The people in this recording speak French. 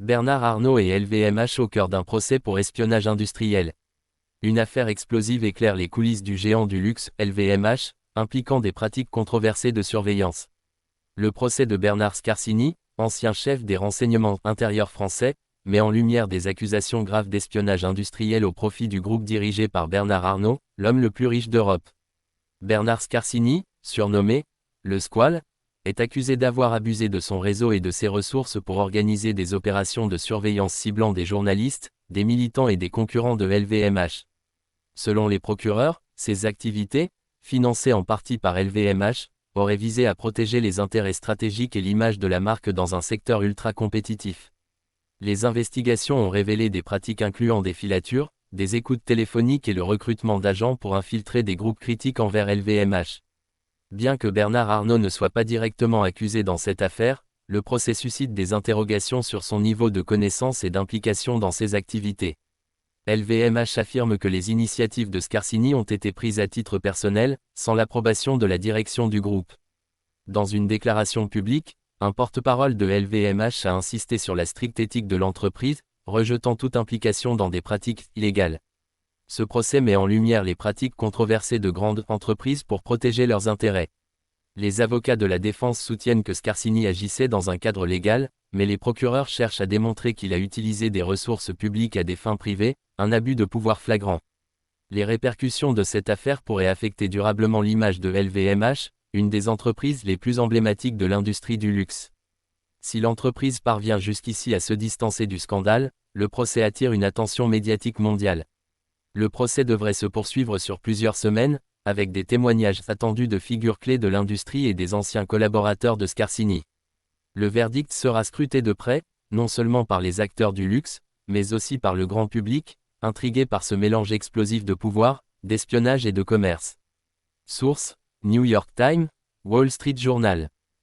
Bernard Arnault et LVMH au cœur d'un procès pour espionnage industriel. Une affaire explosive éclaire les coulisses du géant du luxe, LVMH, impliquant des pratiques controversées de surveillance. Le procès de Bernard Scarsini, ancien chef des renseignements intérieurs français, met en lumière des accusations graves d'espionnage industriel au profit du groupe dirigé par Bernard Arnault, l'homme le plus riche d'Europe. Bernard Scarsini, surnommé le Squale, est accusé d'avoir abusé de son réseau et de ses ressources pour organiser des opérations de surveillance ciblant des journalistes, des militants et des concurrents de LVMH. Selon les procureurs, ces activités, financées en partie par LVMH, auraient visé à protéger les intérêts stratégiques et l'image de la marque dans un secteur ultra compétitif. Les investigations ont révélé des pratiques incluant des filatures, des écoutes téléphoniques et le recrutement d'agents pour infiltrer des groupes critiques envers LVMH. Bien que Bernard Arnault ne soit pas directement accusé dans cette affaire, le procès suscite des interrogations sur son niveau de connaissance et d'implication dans ses activités. LVMH affirme que les initiatives de Scarsini ont été prises à titre personnel, sans l'approbation de la direction du groupe. Dans une déclaration publique, un porte-parole de LVMH a insisté sur la stricte éthique de l'entreprise, rejetant toute implication dans des pratiques illégales. Ce procès met en lumière les pratiques controversées de grandes entreprises pour protéger leurs intérêts. Les avocats de la défense soutiennent que Scarsini agissait dans un cadre légal, mais les procureurs cherchent à démontrer qu'il a utilisé des ressources publiques à des fins privées, un abus de pouvoir flagrant. Les répercussions de cette affaire pourraient affecter durablement l'image de LVMH, une des entreprises les plus emblématiques de l'industrie du luxe. Si l'entreprise parvient jusqu'ici à se distancer du scandale, le procès attire une attention médiatique mondiale. Le procès devrait se poursuivre sur plusieurs semaines, avec des témoignages attendus de figures clés de l'industrie et des anciens collaborateurs de Scarsini. Le verdict sera scruté de près, non seulement par les acteurs du luxe, mais aussi par le grand public, intrigué par ce mélange explosif de pouvoir, d'espionnage et de commerce. Source: New York Times, Wall Street Journal.